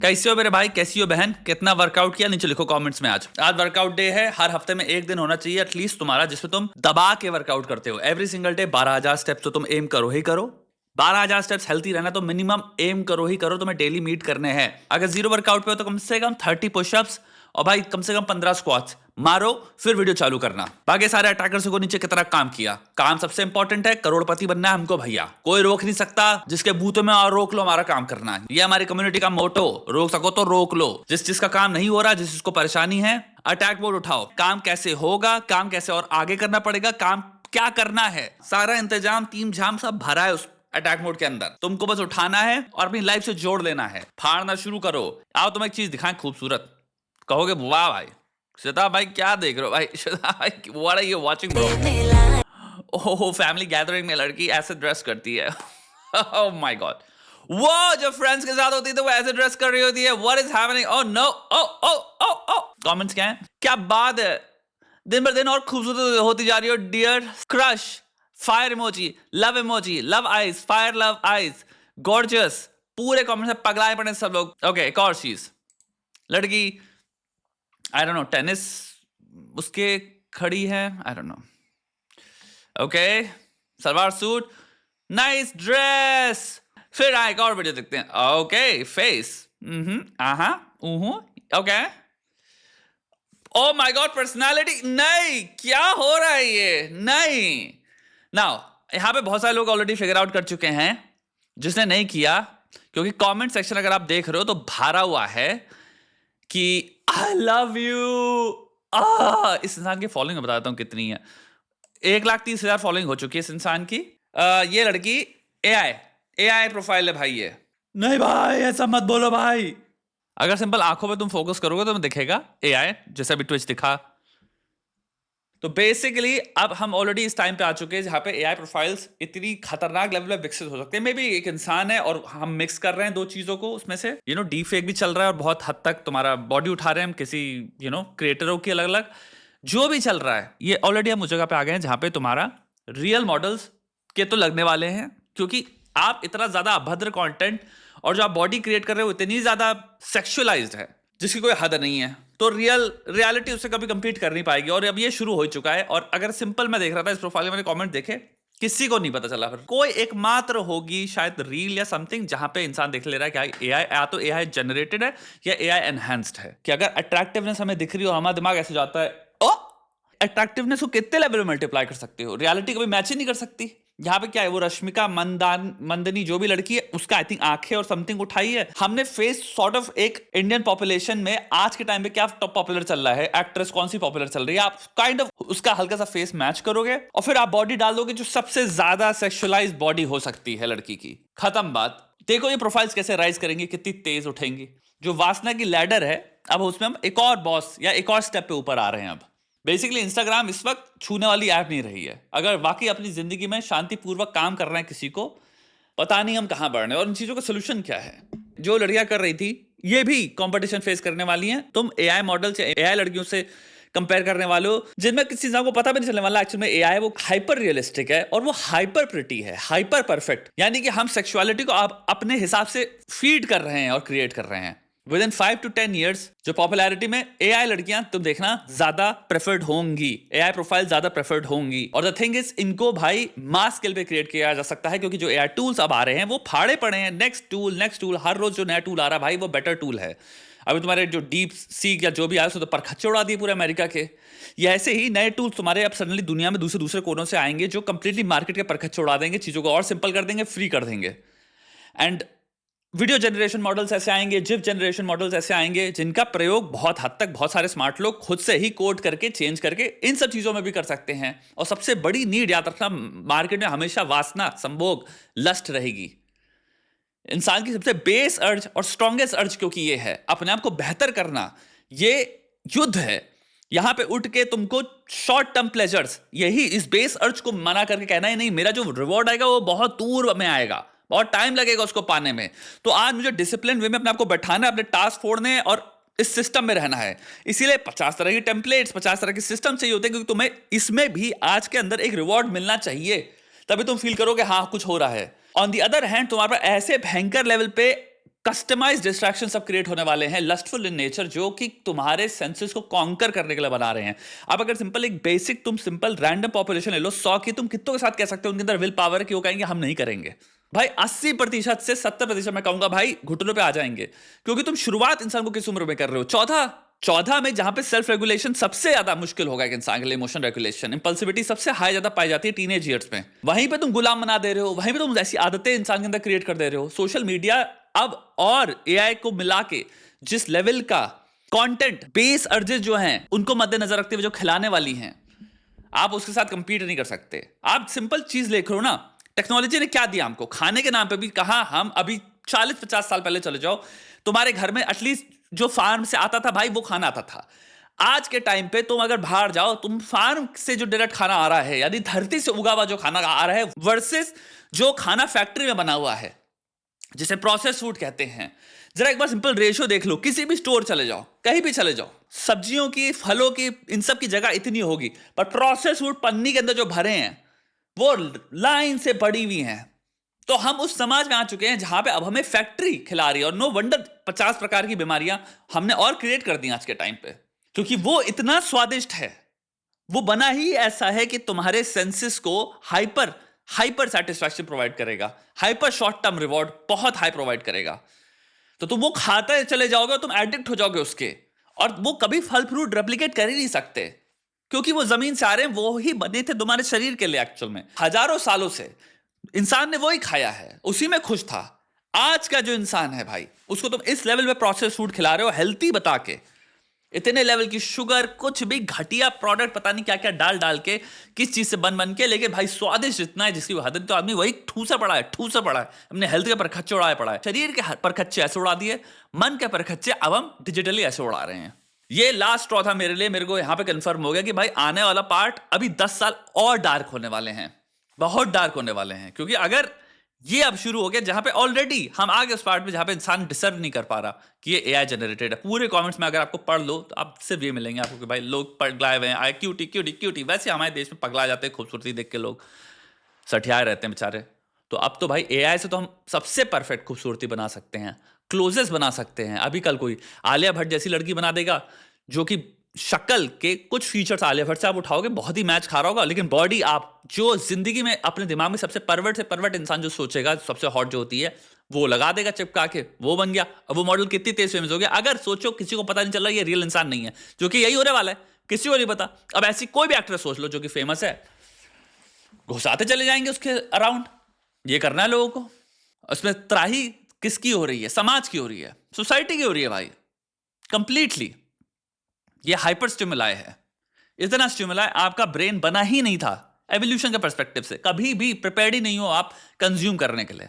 कैसे हो मेरे भाई, कैसी हो बहन, कितना वर्कआउट किया नीचे लिखो कमेंट्स में। आज वर्कआउट डे है। हर हफ्ते में एक दिन होना चाहिए एटलीस्ट तुम्हारा जिसमें तुम दबा के वर्कआउट करते हो। एवरी सिंगल डे 12,000 स्टेप्स तो तुम एम करो ही करो। 12,000 स्टेप्स हेल्थी रहना तो मिनिमम एम करो ही करो, तुम्हें डेली मीट करने हैं। अगर जीरो वर्कआउट पे हो तो कम से कम 30 पुशअप्स और भाई कम से कम 15 स्क्वाट्स मारो, फिर वीडियो चालू करना। बाकी सारे अटैकर्स को नीचे कितना काम किया। काम सबसे इंपॉर्टेंट है, करोड़पति बनना है हमको भैया, कोई रोक नहीं सकता। जिसके बूते में और रोक लो, हमारा काम करना है। ये हमारी कम्युनिटी का मोटो, रोक सको तो रोक लो। जिसका काम नहीं हो रहा, जिसको परेशानी है, अटैक मोड उठाओ। काम कैसे होगा, काम कैसे और आगे करना पड़ेगा, काम क्या करना है, सारा इंतजाम टीम झाम सब भरा है उस अटैक मोड के अंदर। तुमको बस उठाना है और अपनी लाइफ से जोड़ लेना है। फाड़ना शुरू करो। आओ तुम्हें एक चीज दिखाएं खूबसूरत। कहोगे वाह भाई श्वेता भाई क्या देख रहे हो भाई, श्वेता भाई what are you watching bro. Oh family gathering में लड़की ऐसे ड्रेस करती है। ओह माय गॉड, वो जब फ्रेंड्स के साथ होती है तो वो ऐसे ड्रेस कर रही होती है। What is happening? Oh no, oh oh oh oh. Comments क्या है, क्या बात है, दिन भर दिन और खूबसूरत होती जा रही हो dear. Crush, fire emoji, love eyes, fire love eyes, gorgeous. पूरे कमेंट्स में पगलाए पड़े सब लोग। ओके एक और चीज, लड़की आई डोंट नो टेनिस उसके खड़ी है, I don't know. Okay salwar suit, nice dress. फिर एक और वीडियो देखते हैं। Okay face, okay, oh my God personality. नहीं, क्या हो रहा है ये, नहीं। नाउ यहां पे बहुत सारे लोग ऑलरेडी फिगर आउट कर चुके हैं। जिसने नहीं किया, क्योंकि कमेंट सेक्शन अगर आप देख रहे हो तो भरा हुआ है कि आई लव यू। इस इंसान की फॉलोइंग मैं बताता हूं कितनी है। 1,30,000 फॉलोइंग हो चुकी है इस इंसान की। ये लड़की एआई प्रोफाइल है भाई ये। नहीं भाई ऐसा मत बोलो भाई। अगर सिंपल आंखों पे तुम फोकस करोगे तो दिखेगा एआई, जैसा भी ट्विच दिखा। तो बेसिकली अब हम ऑलरेडी इस टाइम पे आ चुके हैं जहां पे एआई प्रोफाइल्स इतनी खतरनाक लेवल पे विकसित हो सकते हैं। मे बी एक इंसान है और हम मिक्स कर रहे हैं दो चीजों को, उसमें से डीप फेक भी चल रहा है और बहुत हद तक तुम्हारा बॉडी उठा रहे हैं हम किसी क्रिएटरों की अलग अलग। जो भी चल रहा है ये ऑलरेडी हम उस जगह पे आ गए हैं जहां पे तुम्हारा रियल मॉडल्स के तो लगने वाले हैं, क्योंकि आप इतना ज्यादा अभद्र कंटेंट और जो आप बॉडी क्रिएट कर रहे हो इतनी ज्यादा सेक्सुअलाइज्ड है जिसकी कोई हद नहीं है। तो रियलिटी उससे कभी कंपीट कर नहीं पाएगी। और अब ये शुरू हो चुका है। और अगर सिंपल मैं देख रहा था इस प्रोफाइल में, मैंने कमेंट देखे, किसी को नहीं पता चला। फिर कोई एकमात्र होगी शायद रील या समथिंग जहां पे इंसान देख ले रहा है कि एआई या तो एआई जनरेटेड है या एआई एनहांस्ड है। कि अगर अट्रैक्टिवनेस हमें दिख रही हो, हमारा दिमाग ऐसे जाता है ओ अट्रैक्टिवनेस को कितने लेवल में मल्टीप्लाई कर सकते हो। रियलिटी कभी मैच ही नहीं कर सकती। यहाँ पे क्या है, वो रश्मिका मंदनी जो भी लड़की है उसका आई थिंक आंखें और समथिंग उठाई है। हमने फेस सॉर्ट ऑफ एक इंडियन पॉपुलेशन में आज के टाइम पे क्या टॉप पॉपुलर चल रहा है, एक्ट्रेस कौन सी पॉपुलर चल रही है, आप काइंड ऑफ उसका हल्का सा फेस मैच करोगे और फिर आप बॉडी डाल दोगे जो सबसे ज्यादा सेक्सुअलाइज्ड बॉडी हो सकती है लड़की की। खत्म बात। देखो ये प्रोफाइल्स कैसे राइज करेंगी, कितनी तेज उठेंगी। जो वासना की लैडर है, अब उसमें हम एक और बॉस या एक और स्टेप पे ऊपर आ रहे हैं। अब बेसिकली इंस्टाग्राम इस वक्त छूने वाली ऐप नहीं रही है। अगर वाकई अपनी जिंदगी में शांतिपूर्वक काम कर रहे हैं किसी को, पता नहीं हम कहां बढ़ रहे हैं और इन चीजों का सोल्यूशन क्या है। जो लड़कियां कर रही थी ये भी कंपटीशन फेस करने वाली हैं। तुम एआई मॉडल से, एआई लड़कियों से कंपेयर करने वाले हो जिनमें किसी इंसान को पता भी नहीं चलने वाला एक्चुअली में एआई वो हाइपर रियलिस्टिक है और वो हाइपर प्रिटी है, हाइपर परफेक्ट। यानी कि हम सेक्सुअलिटी को आप अपने हिसाब से फीड कर रहे हैं और क्रिएट कर रहे हैं। विद इन 5 to 10 years जो पॉपुलैरिटी में एआई लड़कियां तुम देखना ज्यादा प्रेफर्ड होंगी, एआई प्रोफाइल ज्यादा प्रेफर्ड होंगी। और द थिंग इज इनको भाई मास स्केल पे क्रिएट किया जा सकता है, क्योंकि जो एआई टूल्स अब आ रहे हैं वो फाड़े पड़े हैं। नेक्स्ट टूल, हर रोज जो नया टूल आ रहा है भाई वो बेटर टूल है। अभी तुम्हारे जो डीप सीक या जो भी आया तो परखच्चे उड़ा दिए पूरे अमेरिका के। ये ऐसे ही नए टूल्स तुम्हारे अब सडनली दुनिया में दूसरे कोनों से आएंगे जो कंप्लीटली मार्केट के परखच्चे उड़ा देंगे, चीजों को और सिंपल कर देंगे, फ्री कर देंगे। एंड वीडियो जनरेशन मॉडल्स ऐसे आएंगे, जिप जनरेशन मॉडल्स ऐसे आएंगे जिनका प्रयोग बहुत हद तक बहुत सारे स्मार्ट लोग खुद से ही कोड करके चेंज करके इन सब चीजों में भी कर सकते हैं। और सबसे बड़ी नीड याद रखना, मार्केट में हमेशा वासना, संभोग, लस्ट रहेगी। इंसान की सबसे बेस अर्ज और स्ट्रॉन्गेस्ट अर्ज क्योंकि ये है अपने आप को बेहतर करना। ये युद्ध है। यहां पे उठ के तुमको शॉर्ट टर्म प्लेजर्स, यही इस बेस अर्ज को मना करके कहना ही नहीं मेरा जो रिवॉर्ड आएगा वो बहुत दूर में आएगा, बहुत टाइम लगेगा उसको पाने में। तो आज मुझे डिसिप्लिन वे में अपने आपको बैठाना है, अपने टास्क फोड़ने हैं और इस सिस्टम में रहना है। इसीलिए 50 तरह की टेम्पलेट्स, 50 तरह के सिस्टम चाहिए होते हैं, क्योंकि तुम्हें इसमें भी आज के अंदर एक रिवॉर्ड मिलना चाहिए, तभी तुम फील करोगे हाँ कुछ हो रहा है। ऑन दी अदर हैंड तुम्हारे पास ऐसे भयंकर लेवल पे कस्टमाइज्ड डिस्ट्रैक्शन सब क्रिएट होने वाले हैं, लस्टफुल इन नेचर, जो कि तुम्हारे सेंसेस को कॉन्कर करने के लिए बना रहे हैं। अब अगर सिंपल एक बेसिक तुम सिंपल रैंडम पॉपुलेशन ले लो 100 की, तुम कितनों के साथ कह सकते हो उनके अंदर विल पावर कि वो कहेंगे हम नहीं करेंगे? भाई 80% से 70% मैं कहूंगा भाई घुटनों पे आ जाएंगे, क्योंकि तुम शुरुआत इंसान को किस उम्र में कर रहे हो? 14 में, जहां पे सेल्फ रेगुलेशन सबसे ज्यादा मुश्किल होगा एक इंसान के लिए, इमोशन रेगुलेशन, इंपल्सिविटी सबसे हाई ज्यादा पाई जाती है टीनेज ईयर्स में। वहीं पे तुम गुलाम बना दे रहे हो, वहीं पे तुम ऐसी आदतें इंसान के अंदर क्रिएट कर दे रहे हो। सोशल मीडिया अब और एआई को मिला के जिस लेवल का कंटेंट बेस अर्जेस जो हैं उनको मद्देनजर रखते हुए जो खिलाने वाली हैं, आप उसके साथ कंपीट नहीं कर सकते। आप सिंपल चीज देख लो ना, टेक्नोलॉजी ने क्या दिया हमको? खाने के नाम पे भी कहा, हम अभी 40-50 साल पहले चले जाओ, तुम्हारे घर में एटलीस्ट जो फार्म से आता था भाई वो खाना आता था। आज के टाइम पे तुम अगर बाहर जाओ, तुम फार्म से जो डायरेक्ट खाना आ रहा है, यानी धरती से उगा हुआ जो खाना आ रहा है, वर्सेस जो खाना फैक्ट्री में बना हुआ है जिसे प्रोसेस फूड कहते हैं। जरा एक बार सिंपल रेशियो देख लो, किसी भी स्टोर चले जाओ, कहीं भी चले जाओ, सब्जियों की, फलों की, इन सब की जगह इतनी होगी, पर प्रोसेस फूड पन्नी के अंदर जो भरे हैं वो लाइन से पड़ी हुई हैं। तो हम उस समाज में आ चुके हैं जहां पे अब हमें फैक्ट्री खिला रही है, और नो वंडर 50 प्रकार की बीमारियां हमने और क्रिएट कर दी आज के टाइम पे, क्योंकि वो इतना स्वादिष्ट है, वो बना ही ऐसा है कि तुम्हारे सेंसेस को हाइपर सेटिस्फैक्शन प्रोवाइड करेगा, हाइपर शॉर्ट टर्म रिवॉर्ड बहुत हाई प्रोवाइड करेगा। तो तुम वो खाते चले जाओगे और तुम एडिक्ट हो जाओगे उसके, और वो कभी फल फ्रूट रेप्लिकेट कर ही नहीं सकते, क्योंकि वो जमीन से आ रहे हैं, वो ही बने थे तुम्हारे शरीर के लिए। एक्चुअल में हजारों सालों से इंसान ने वो ही खाया है, उसी में खुश था। आज का जो इंसान है भाई, उसको तुम इस लेवल पे प्रोसेस फूड खिला रहे हो, हेल्थी बता के, इतने लेवल की शुगर, कुछ भी घटिया प्रोडक्ट पता नहीं क्या क्या डाल डाल के, किस चीज से बन के, लेकिन भाई स्वादिष्ट इतना है जिसकी हद। तो आदमी वही ठूसा पड़ा है, अपने हेल्थ के परखच्चे उड़ाए पड़ा है। शरीर के परखच्चे ऐसे उड़ा दिए, मन के परखच्चे अब हम डिजिटली ऐसे उड़ा रहे हैं। ये लास्ट स्ट्रॉ था मेरे लिए। मेरे को यहां पे कंफर्म हो गया कि भाई आने वाला पार्ट अभी 10 साल और डार्क होने वाले हैं, बहुत डार्क होने वाले हैं। क्योंकि अगर ये अब शुरू हो गया जहां पे ऑलरेडी हम आगे उस पार्ट में जहां पे इंसान डिसर्व नहीं कर पा रहा कि ये एआई जनरेटेड है। पूरे कमेंट्स में अगर आपको पढ़ लो तो आप सिर्फ ये मिलेंगे आपको कि भाई लोग पगलाए हुए हैं, आए क्यूटी क्यूटी क्यूटी। वैसे हमारे देश में पगला जाते हैं खूबसूरती देख के, लोग सठियाए रहते हैं बेचारे। तो अब तो भाई एआई से तो हम सबसे परफेक्ट खूबसूरती बना सकते हैं, क्लोजेस बना सकते हैं। अभी कल कोई आलिया भट्ट जैसी लड़की बना देगा, जो कि शक्ल के कुछ फीचर्स आलिया भट्ट से आप उठाओगे बहुत ही मैच खा रहा होगा, लेकिन बॉडी आप जो जिंदगी में अपने दिमाग में सबसे परवर्ट से परवर्ट इंसान जो सोचेगा, सबसे हॉट जो होती है, वो लगा देगा चिपका के, वो बन गया। अब वो मॉडल कितनी तेज फेमस हो गया, अगर सोचो किसी को पता नहीं चल रहा ये रियल इंसान नहीं है, जो कि यही होने वाला है, किसी को नहीं पता। अब ऐसी कोई भी एक्ट्रेस सोच लो जो कि फेमस है, घुसाते चले जाएंगे उसके अराउंड। ये करना है लोगों को। उसमें त्राही किसकी हो रही है? समाज की हो रही है, सोसाइटी की हो रही है भाई, कंप्लीटली। ये हाइपर स्टिमुलाई है, इतना स्टिमुलाई आपका ब्रेन बना ही नहीं था एवोल्यूशन के पर्सपेक्टिव से। कभी भी प्रिपेयर्ड ही नहीं हो आप कंज्यूम करने के लिए।